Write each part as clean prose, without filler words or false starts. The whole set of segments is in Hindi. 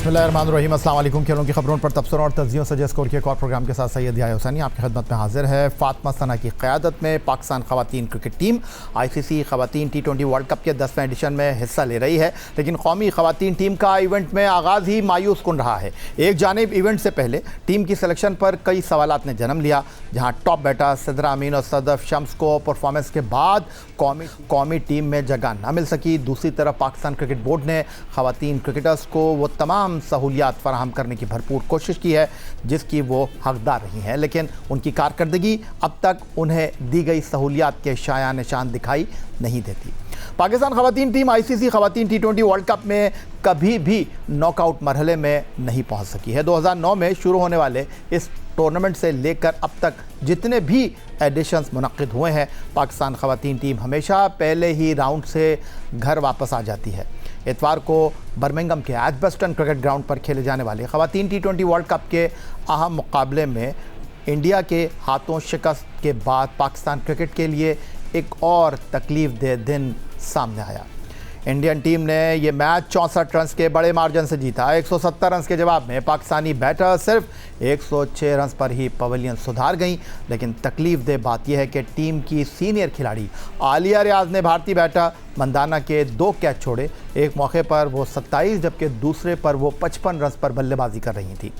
बिस्मिल्लाहिर्रहमानिर्रहीम, अस्सलाम वालेकुम। खेलों की खबरों पर तबसरों और तज्जियों से स्कोर के एक और प्रोग्राम के साथ सैयद याह्या हुसैनी आपकी खिदमत में हाजिर है। फातिमा सना की क़यादत में पाकिस्तान ख़वातीन क्रिकेट टीम ICC ख़वातीन T20 वर्ल्ड कप के 10वें एडिशन में हिस्सा ले रही है, लेकिन कौमी ख़वातीन टीम का इवेंट में आगाज़ ही मायूस कुन रहा है। एक जानिब इवेंट से पहले टीम की सिलेक्शन पर कई सवालात ने जन्म लिया, जहाँ टॉप बैटर सिद्रा अमीन और सदफ शम्स को परफॉर्मेंस के बाद कौमी टीम में जगह न मिल सकी। दूसरी तरफ पाकिस्तान क्रिकेट बोर्ड ने ख़वातीन क्रिकेटर्स को वो तमाम सहूलियात फराहम करने की भरपूर कोशिश की है जिसकी वो हकदार रही हैं, लेकिन उनकी कारकर्दगी अब तक उन्हें दी गई सहूलियात के शाया निशान दिखाई नहीं देती। पाकिस्तान ख़वातीन टीम ICC ख़वातीन T20 वर्ल्ड कप में कभी भी नॉकआउट मरहले में नहीं पहुंच सकी है। 2009 में शुरू होने वाले इस टूर्नामेंट से लेकर अब तक जितने भी एडिशंस मुनक्किद हुए हैं, पाकिस्तान ख़वातीन टीम हमेशा पहले ही राउंड से घर वापस आ जाती है। इतवार को बर्मिंघम के एजबस्टन क्रिकेट ग्राउंड पर खेले जाने वाले ख़वातीन T20 वर्ल्ड कप के अहम मुकाबले में इंडिया के हाथों शिकस्त के बाद पाकिस्तान क्रिकेट के लिए एक और तकलीफ़देह दिन सामने आया। इंडियन टीम ने ये मैच 64 रन के बड़े मार्जिन से जीता। 170 रन के जवाब में पाकिस्तानी बैटर सिर्फ 106 रन पर ही पवेलियन सुधार गईं, लेकिन तकलीफ़देह बात यह है कि टीम की सीनियर खिलाड़ी आलिया रियाज ने भारतीय बैटर मंदाना के 2 कैच छोड़े। एक मौके पर वो 27 जबकि दूसरे पर वो 55 रन पर बल्लेबाजी कर रही थी,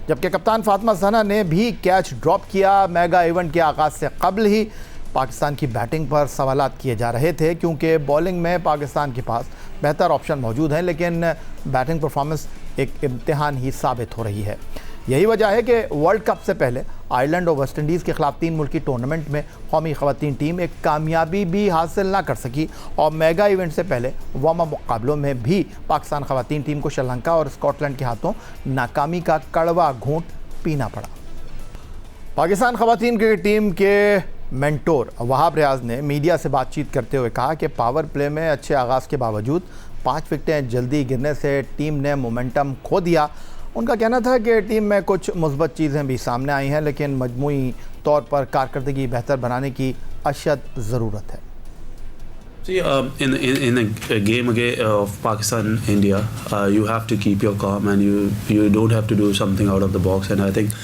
जबकि कप्तान फातिमा सना ने भी कैच ड्रॉप किया। मेगा इवेंट के आगाज़ से कबल ही पाकिस्तान की बैटिंग पर सवालात किए जा रहे थे, क्योंकि बॉलिंग में पाकिस्तान के पास बेहतर ऑप्शन मौजूद हैं, लेकिन बैटिंग परफॉर्मेंस एक इम्तिहान ही साबित हो रही है। यही वजह है कि वर्ल्ड कप से पहले आयरलैंड और वेस्ट इंडीज़ के ख़िलाफ़ 3 मुल्की टूर्नामेंट में कौमी ख़वातीन टीम एक कामयाबी भी हासिल ना कर सकी, और मेगा इवेंट से पहले वार्म अप मुकाबलों में भी पाकिस्तान ख़वातीन टीम को श्रीलंका और स्कॉटलैंड के हाथों नाकामी का कड़वा घूंट पीना पड़ा। पाकिस्तान ख़वातीन क्रिकेट टीम के मेंटोर वहाब रियाज ने मीडिया से बातचीत करते हुए कहा कि पावर प्ले में अच्छे आगाज़ के बावजूद 5 विकेटें जल्दी गिरने से टीम ने मोमेंटम खो दिया। उनका कहना था कि टीम में कुछ मुस्बत चीज़ें भी सामने आई हैं, लेकिन मजमूई तौर पर कारकर्दगी बेहतर बनाने की अशद ज़रूरत है। See, in a game of Pakistan India, you have to keep your calm and you don't have to do something out of the box. And I think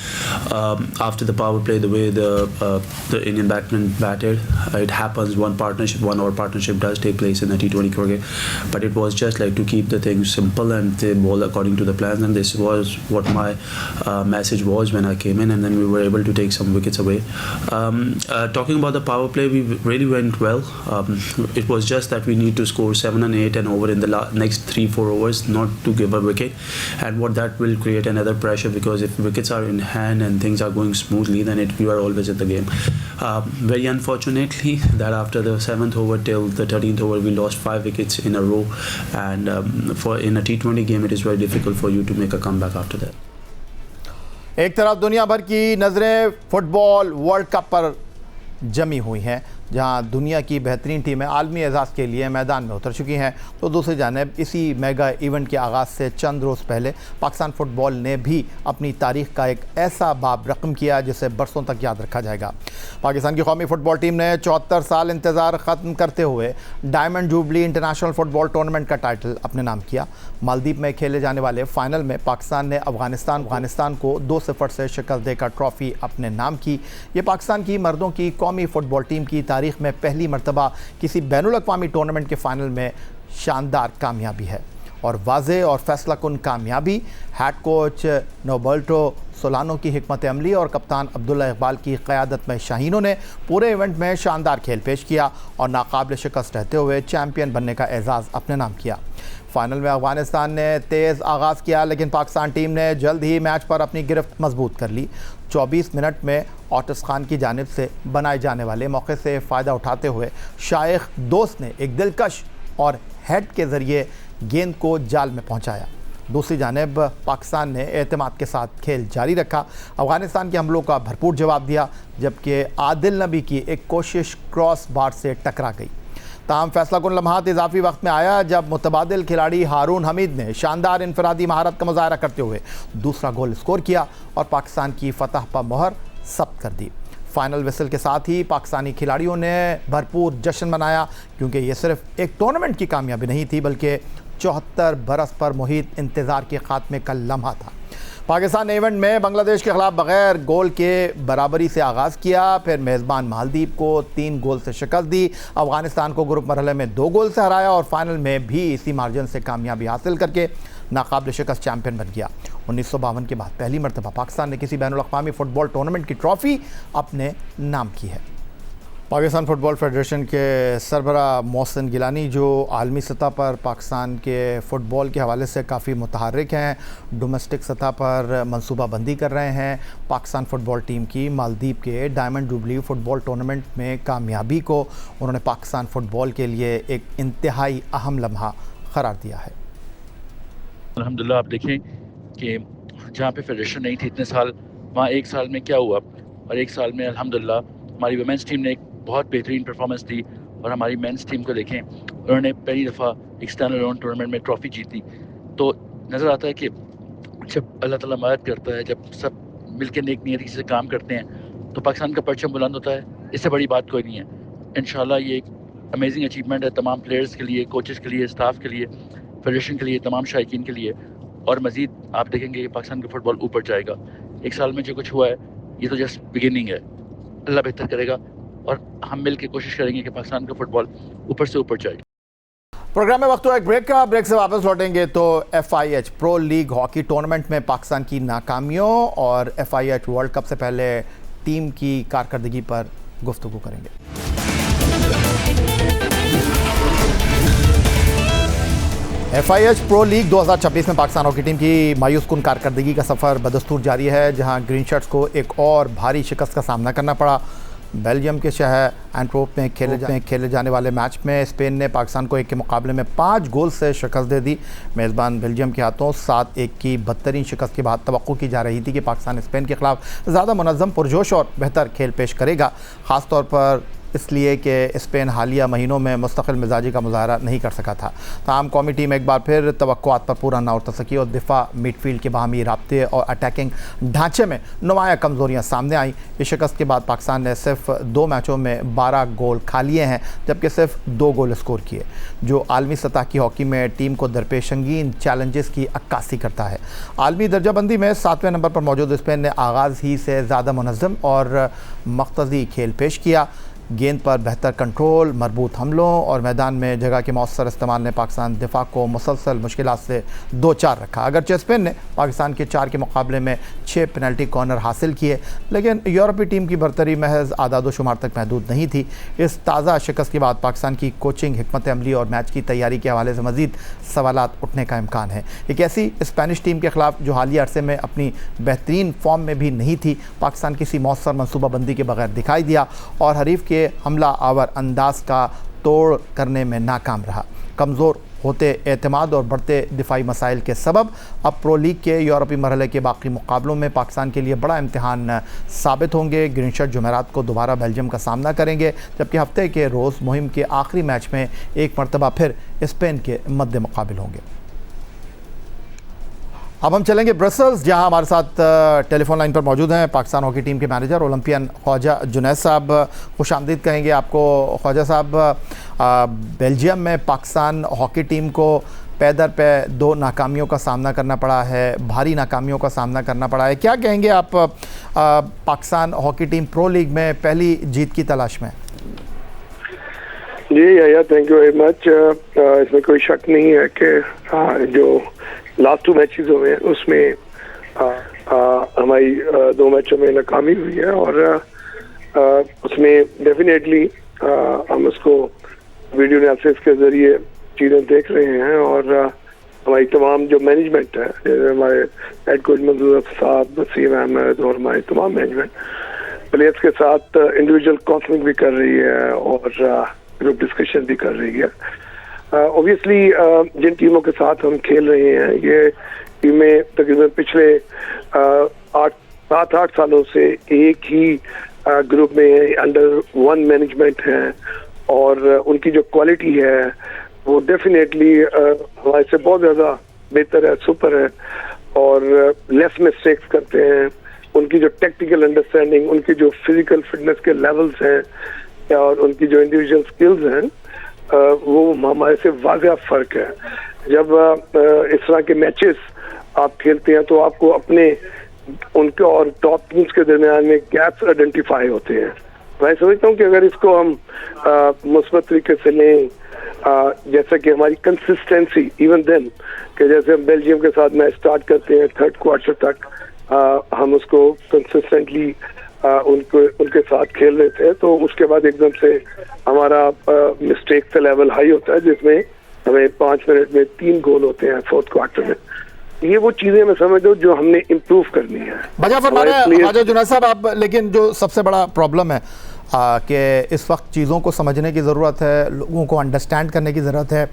after the power play, the way the Indian batsmen batted, it happens. One hour partnership does take place in the T20 cricket, but it was just like to keep the things simple and they bowl according to the plans. And this was what my message was when I came in, and then we were able to take some wickets away. Talking about the power play, we really went well. It was just that we need to score 7 and 8 and over in the next 3-4 overs, not to give a wicket, and what that will create another pressure, because if wickets are in hand and things are going smoothly, then you are always at the game. Very unfortunately that after the 7th over till the 13th over we lost 5 wickets in a row, and in a T20 game it is very difficult for you to make a comeback after that. एक तरफ दुनिया भर की नज़रें फुटबॉल वर्ल्ड कप पर जमी हुई हैं, जहां दुनिया की बेहतरीन टीमें आलमी एजाज़ के लिए मैदान में उतर चुकी हैं, तो दूसरी जानिब इसी मेगा इवेंट के आगाज़ से चंद रोज़ पहले पाकिस्तान फ़ुटबॉल ने भी अपनी तारीख़ का एक ऐसा बाब रकम किया जिसे बरसों तक याद रखा जाएगा। पाकिस्तान की कौमी फ़ुटबॉल टीम ने 74 साल इंतज़ार ख़त्म करते हुए diamond jubilee international football tournament का टाइटल अपने नाम किया। मालदीव में खेले जाने वाले फ़ाइनल में पाकिस्तान ने अफ़गानिस्तान को 2-0 से शिकस्त देकर ट्रॉफ़ी अपने नाम की। ये पाकिस्तान की मर्दों की कौमी फ़ुटबॉल टीम की तारीख़ में पहली मरतबा किसी बैनुल-अक़वामी टूर्नामेंट के फ़ाइनल में शानदार कामयाबी है, और वाज़े और फैसला कुन कामयाबी हेड कोच नोबर्टो सोलानो की हिकमत अमली और कप्तान अब्दुल्ला इकबाल की क़यादत में शाहीनों ने पूरे इवेंट में शानदार खेल पेश किया और नाकाबिल शिकस्त रहते हुए चैम्पियन बनने का एजाज़ अपने नाम किया। फ़ाइनल में अफ़गानिस्तान ने तेज़ आगाज़ किया, लेकिन पाकिस्तान टीम ने जल्द ही मैच पर अपनी गिरफ्त मजबूत कर ली। 24 मिनट में ओटिस खान की जानिब से बनाए जाने वाले मौके से फ़ायदा उठाते हुए शाइख दोस्त ने एक दिलकश और हेड के ज़रिए गेंद को जाल में पहुंचाया। दूसरी जानिब पाकिस्तान ने एतमाद के साथ खेल जारी रखा, अफ़गानिस्तान के हमलों का भरपूर जवाब दिया, जबकि आदिल नबी की एक कोशिश क्रॉस बार से टकरा गई। ताहम फैसला कुन लम्हात इजाफी वक्त में आया जब मुतबादिल खिलाड़ी हारून हमीद ने शानदार इनफरादी महारत का मुजाहरा करते हुए दूसरा गोल स्कोर किया और पाकिस्तान की फतह पर मोहर सब्त कर दी। फाइनल विसल के साथ ही पाकिस्तानी खिलाड़ियों ने भरपूर जश्न मनाया, क्योंकि ये सिर्फ एक टूर्नामेंट की कामयाबी नहीं थी बल्कि 74 बरस पर मुहित इंतज़ार के खात्मे का लम्हा था। पाकिस्तान ने इवेंट में बांग्लादेश के खिलाफ बगैर गोल के बराबरी से आगाज़ किया, फिर मेज़बान मालदीव को 3 गोल से शिकस्त दी, अफगानिस्तान को ग्रुप मरहले में 2 गोल से हराया और फाइनल में भी इसी मार्जिन से कामयाबी हासिल करके नाकाबिल शिकस्त चैंपियन बन गया। 1952 के बाद पहली मरतबा पाकिस्तान ने किसी बैनुल अक़वामी फ़ुटबॉल टूर्नामेंट की ट्रॉफ़ी अपने नाम की है। पाकिस्तान फ़ुटबॉल फेडरेशन के सरबराह मोहसिन गिलानी, जो आलमी सतह पर पाकिस्तान के फ़ुटबॉल के हवाले से काफ़ी मुतहर्रिक हैं, डोमेस्टिक सतह पर मनसूबाबंदी कर रहे हैं। पाकिस्तान फ़ुटबॉल टीम की मालदीव के डायमंड जुबली फ़ुटबॉल टूर्नामेंट में कामयाबी को उन्होंने पाकिस्तान फ़ुटबॉल के लिए एक इंतहाई अहम लम्हा करार दिया है। अल्हम्दुलिल्लाह, आप देखें कि जहाँ पे फेडरेशन नहीं थी इतने साल, वहाँ 1 साल में क्या हुआ, और 1 साल में अल्हम्दुलिल्लाह हमारी वुमेंस टीम ने एक बहुत बेहतरीन परफॉर्मेंस दी। और हमारी मेंस टीम को देखें, उन्होंने पहली दफ़ा एक्सटर्नल राउंड टूर्नामेंट में ट्रॉफ़ी जीती। तो नज़र आता है कि जब अल्लाह ताला मदद करता है, जब सब मिलकर नेक नियति से काम करते हैं, तो पाकिस्तान का परचम बुलंद होता है। इससे बड़ी बात कोई नहीं है। इंशाल्लाह ये एक अमेजिंग अचीवमेंट है तमाम प्लेयर्स के लिए, कोचेस के लिए, स्टाफ के लिए, फेडरेशन के लिए, तमाम शायकीन के लिए। और मज़ीद आप देखेंगे कि पाकिस्तान का फुटबॉल ऊपर जाएगा। 1 साल में जो कुछ हुआ है, ये तो जस्ट बिगिनिंग है। अल्लाह बेहतर करेगा और हम मिल के कोशिश करेंगे कि पाकिस्तान का फुटबॉल ऊपर से ऊपर जाए। प्रोग्राम में वक्त हुआ एक ब्रेक का। ब्रेक से वापस लौटेंगे तो FIH pro league hockey tournament में पाकिस्तान की नाकामियों और FIH वर्ल्ड कप से पहले टीम की कारकर्दगी पर गुफ्तगू करेंगे। FIH प्रो लीग 2026 में पाकिस्तान हॉकी टीम की मायूस कुन कारकर्दगी का सफ़र बदस्तूर जारी है, जहां ग्रीन शर्ट्स को एक और भारी शिकस्त का सामना करना पड़ा। बेल्जियम के शहर एंटवर्प में खेले जाने वाले मैच में स्पेन ने पाकिस्तान को 1 के मुकाबले में 5 गोल से शिकस्त दे दी। मेज़बान बेल्जियम के हाथों 7-1 की बदतरीन शिकस्त के बाद तवक्को की जा रही थी कि पाकिस्तान स्पेन के खिलाफ ज़्यादा मुनज़्ज़म, पुरजोश और बेहतर खेल पेश करेगा, ख़ासतौर पर इसलिए कि स्पेन हालिया महीनों में मुस्तकिल मिजाजी का मुजाहरा नहीं कर सका था। तमाम कौमी टीम एक बार फिर तवक्कुआत पर पूरा ना उतर सकी और दिफा, मिडफील्ड के बाहमी राब्ते और अटैकिंग ढांचे में नुमायाँ कमज़ोरियाँ सामने आईं। इस शिकस्त के बाद पाकिस्तान ने सिर्फ 2 मैचों में 12 गोल खा लिए हैं, जबकि सिर्फ 2 गोल स्कोर किए, जो आलमी सतह की हॉकी में टीम को दरपेश संगीन चैलेंजेस की अक्कासी करता है। आलमी दर्जाबंदी में 7वें नंबर पर मौजूद स्पेन ने आगाज़ ही से ज़्यादा मुनज़्ज़म और मख्तज़ी खेल पेश किया। गेंद पर बेहतर कंट्रोल, मजबूत हमलों और मैदान में जगह के मौसर इस्तेमाल ने पाकिस्तान दिफा को मुसलसल मुश्किलात से 2-4 रखा। अगरचे स्पेन ने पाकिस्तान के 4 के मुकाबले में 6 पेनल्टी कॉर्नर हासिल किए, लेकिन यूरोपीय टीम की बरतरी महज आदाद शुमार तक महदूद नहीं थी। इस ताज़ा शिकस्त के बाद पाकिस्तान की कोचिंग, हिकमत अमली और मैच की तैयारी के हवाले से मज़ीद सवालात उठने का इम्कान है। एक ऐसी स्पेनिश टीम के ख़िलाफ़ जो हालिया अरसे में अपनी बेहतरीन फॉर्म में भी नहीं थी, पाकिस्तान किसी मौसर मनसूबाबंदी के बगैर दिखाई दिया और हरीफ के हमला आवर अंदाज का तोड़ करने में नाकाम रहा। कमज़ोर होते एतमाद और बढ़ते दिफाई मसाइल के सबब अब प्रो लीग के यूरोपीय मरहले के बाकी मुकाबलों में पाकिस्तान के लिए बड़ा इम्तिहान साबित होंगे। ग्रीन शर्ट जुमेरात को दोबारा बेल्जियम का सामना करेंगे, जबकि हफ्ते के रोज़ मुहिम के आखिरी मैच में एक मरतबा फिर स्पेन के मद्दे मुकाबिल होंगे। अब हम चलेंगे ब्रसल्स, जहां हमारे साथ टेलीफोन लाइन पर मौजूद हैं पाकिस्तान हॉकी टीम के मैनेजर ओलंपियन ख्वाजा जुनैद साहब। खुश आमदीद कहेंगे आपको ख्वाजा साहब। बेल्जियम में पाकिस्तान हॉकी टीम को पैदर पे 2 नाकामियों का सामना करना पड़ा है, भारी नाकामियों का सामना करना पड़ा है। क्या कहेंगे आप Pakistan hockey team pro league में पहली जीत की तलाश में? जी या थैंक यू वेरी मच। इसमें कोई शक नहीं है कि जो लास्ट 2 मैचेस हुए हैं उसमें हमारी 2 मैचों में नाकामी हुई है और उसमें डेफिनेटली हम उसको वीडियो एनालिसिस के जरिए चीज़ें देख रहे हैं और हमारी तमाम जो मैनेजमेंट है, जैसे हमारे हेड कोच मंजूर साहब, वसीम अहमद और हमारी तमाम मैनेजमेंट प्लेयर्स के साथ इंडिविजुअल काउंसलिंग भी कर रही है और ग्रुप डिस्कशन भी कर रही है। ऑब्वियसली जिन टीमों के साथ हम खेल रहे हैं, ये टीमें तकरीबन पिछले 7-8 सालों से एक ही ग्रुप में अंडर 1 मैनेजमेंट है और उनकी जो क्वालिटी है वो डेफिनेटली हमारे से बहुत ज़्यादा बेहतर है, सुपर है और लेस मिस्टेक्स करते हैं। उनकी जो टेक्निकल अंडरस्टैंडिंग, उनकी जो फिजिकल फिटनेस के लेवल्स हैं और उनकी जो इंडिविजुअल स्किल्स हैं, वो हमारे से वाज़ह फ़र्क है। जब इस तरह के मैचेस आप खेलते हैं तो आपको अपने उनके और टॉप टीम्स के दरमियान में गैप्स आइडेंटिफाई होते हैं। मैं समझता हूँ कि अगर इसको हम मुस्बत तरीके से लें, जैसा कि हमारी कंसिस्टेंसी इवन देन कि जैसे हम बेल्जियम के साथ मैच स्टार्ट करते हैं, थर्ड क्वार्टर तक हम उसको कंसिस्टेंटली उनके साथ खेल रहे थे, तो उसके बाद एकदम से हमारा मिस्टेक का लेवल हाई होता है जिसमें हमें 5 मिनट में 3 गोल होते हैं फोर्थ क्वार्टर में। ये वो चीजें मैं समझ दो जो हमने इम्प्रूव करनी है। बजा फरमा रहे ख्वाजा जुनैद साहब आप, लेकिन जो सबसे बड़ा प्रॉब्लम है कि इस वक्त चीज़ों को समझने की ज़रूरत है, लोगों को अंडरस्टैंड करने की ज़रूरत है।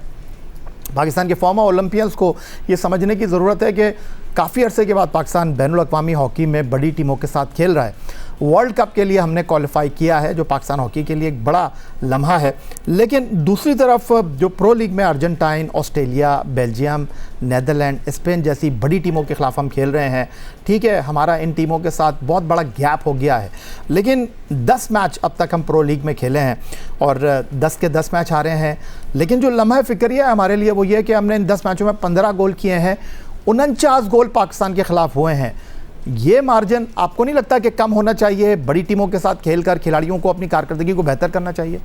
पाकिस्तान के फॉर्मर ओलंपियंस को ये समझने की ज़रूरत है कि काफ़ी अरसे के बाद पाकिस्तान बैनुल अक़वामी हॉकी में बड़ी टीमों के साथ खेल रहा है। वर्ल्ड कप के लिए हमने क्वालिफाई किया है, जो पाकिस्तान हॉकी के लिए एक बड़ा लम्हा है। लेकिन दूसरी तरफ जो प्रो लीग में Argentine, Australia, Belgium, Netherlands, Spain जैसी बड़ी टीमों के ख़िलाफ़ हम खेल रहे हैं। ठीक है, हमारा इन टीमों के साथ बहुत बड़ा गैप हो गया है, लेकिन 10 मैच अब तक हम प्रो लीग में खेले हैं और 10 के 10 मैच हारे हैं। लेकिन जो लम्हा फ़िक्रिया है हमारे लिए वो ये है कि हमने इन 10 मैचों में 15 गोल किए हैं, 49 गोल पाकिस्तान के ख़िलाफ़ हुए हैं। ये मार्जिन आपको नहीं लगता कि कम होना चाहिए? बड़ी टीमों के साथ खेलकर खिलाड़ियों को अपनी कारकर्दगी को बेहतर करना चाहिए?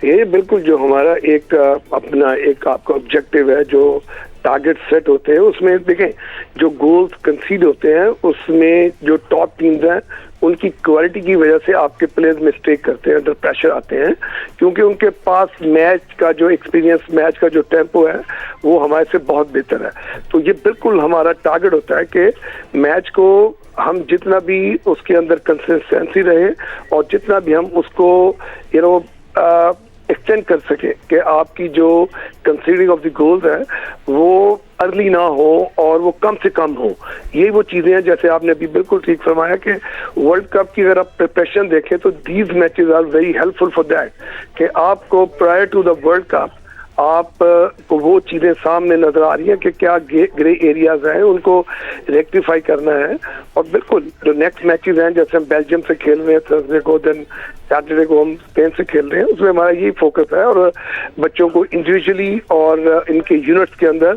ये बिल्कुल जो हमारा एक अपना एक आपका ऑब्जेक्टिव है, जो टारगेट सेट होते हैं, उसमें देखें जो गोल्स कंसीड होते हैं उसमें जो टॉप टीम्स हैं उनकी क्वालिटी की वजह से आपके प्लेयर्स मिस्टेक करते हैं, अंडर प्रेशर आते हैं, क्योंकि उनके पास मैच का जो एक्सपीरियंस, मैच का जो टेम्पो है वो हमारे से बहुत बेहतर है। तो ये बिल्कुल हमारा टारगेट होता है कि मैच को हम जितना भी उसके अंदर कंसिस्टेंसी रहे और जितना भी हम उसको एक्सटेंड कर सके कि आपकी जो कंसीडिंग ऑफ द गोल्स है वो अर्ली ना हो और वो कम से कम हो। ये वो चीजें हैं, जैसे आपने अभी बिल्कुल ठीक फरमाया कि वर्ल्ड कप की अगर आप प्रिपरेशन देखें तो these matches are very helpful for that, कि आपको prior to the world cup आप को वो चीज़ें सामने नजर आ रही हैं कि क्या ग्रे एरियाज हैं, उनको रेक्टिफाई करना है। और बिल्कुल जो नेक्स्ट मैचेस हैं, जैसे हम बेल्जियम से खेल रहे हैं थर्सडे को, देन सैटरडे को हम स्पेन से खेल रहे हैं, उसमें हमारा यही फोकस है। और बच्चों को इंडिविजुअली और इनके यूनिट्स के अंदर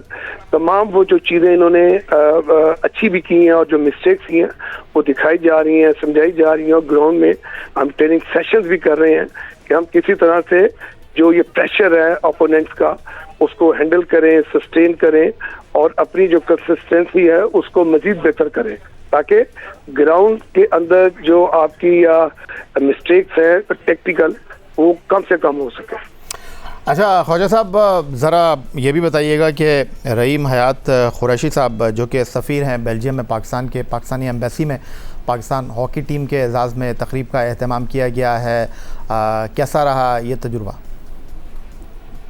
तमाम वो जो चीज़ें इन्होंने अच्छी भी की हैं और जो मिस्टेक्स की हैं वो दिखाई जा रही हैं, समझाई जा रही हैं। और ग्राउंड में हम ट्रेनिंग सेशंस भी कर रहे हैं कि हम किसी तरह से जो ये प्रेशर है ओपोनेंट्स का उसको हैंडल करें, सस्टेन करें और अपनी जो कंसिस्टेंसी है उसको मजीद बेहतर करें, ताकि ग्राउंड के अंदर जो आपकी मिस्टेक्स हैं टेक्निकल वो कम से कम हो सके। अच्छा ख्वाजा साहब, ज़रा ये भी बताइएगा कि रहीम हयात कुरैशी साहब जो कि सफ़ीर हैं बेल्जियम में पाकिस्तान के, पाकिस्तानी एम्बेसी में पाकिस्तान हॉकी टीम के एजाज़ में तकरीब का एहतमाम किया गया है, कैसा रहा ये तजुर्बा?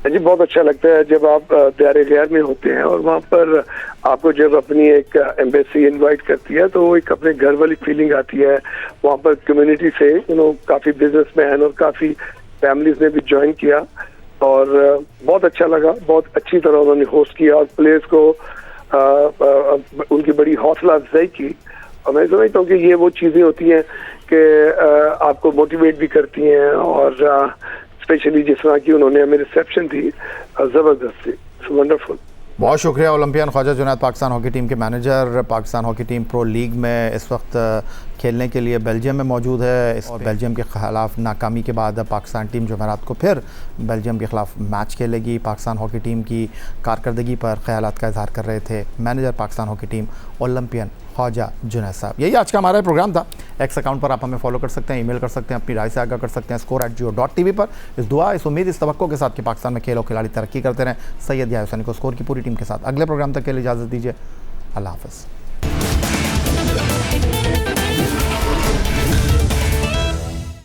जी बहुत अच्छा लगता है जब आप दायरे गैर में होते हैं और वहाँ पर आपको जब अपनी एक एम्बेसी इनवाइट करती है तो एक अपने घर वाली फीलिंग आती है। वहाँ पर कम्युनिटी से काफ़ी बिजनेसमैन और काफ़ी फैमिलीज ने भी ज्वाइन किया और बहुत अच्छा लगा, बहुत अच्छी तरह उन्होंने होस्ट किया और प्लेयर्स को उनकी बड़ी हौसला अफजाई की। और मैं समझता हूँ कि ये वो चीज़ें होती हैं कि आपको मोटिवेट भी करती हैं और स्पेशली जिस तरह की उन्होंने हमें रिसेप्शन दी, ज़बरदस्त थी, वंडरफुल। बहुत शुक्रिया। Olympian Khawaja Junaid Pakistan hockey team के manager, Pakistan hockey team pro league में इस वक्त खेलने के लिए बेल्जियम में मौजूद है और बेल्जियम के ख़िलाफ़ नाकामी के बाद पाकिस्तान टीम जुमेरात को फिर बेल्जियम के ख़िलाफ़ मैच खेलेगी। पाकिस्तान हॉकी टीम की कारकर्दगी पर ख़यालात का इजहार कर रहे थे manager Pakistan hockey team olympian Khawaja Junaid साहब। यही आज का हमारा प्रोग्राम था। एक्स अकाउंट पर आप हमें फॉलो कर सकते हैं, ईमेल कर सकते हैं, अपनी राय से आगाह कर सकते हैं score@geo.tv पर। इस दुआ, इस उम्मीद, इस तवक्को के साथ कि पाकिस्तान में खेल और खिलाड़ी तरक्की करते रहें। सैयद याह्या हुसैनी को स्कोर की पूरी टीम के साथ अगले प्रोग्राम तक के लिए इजाज़त दीजिए। अल्लाह हाफ़िज़।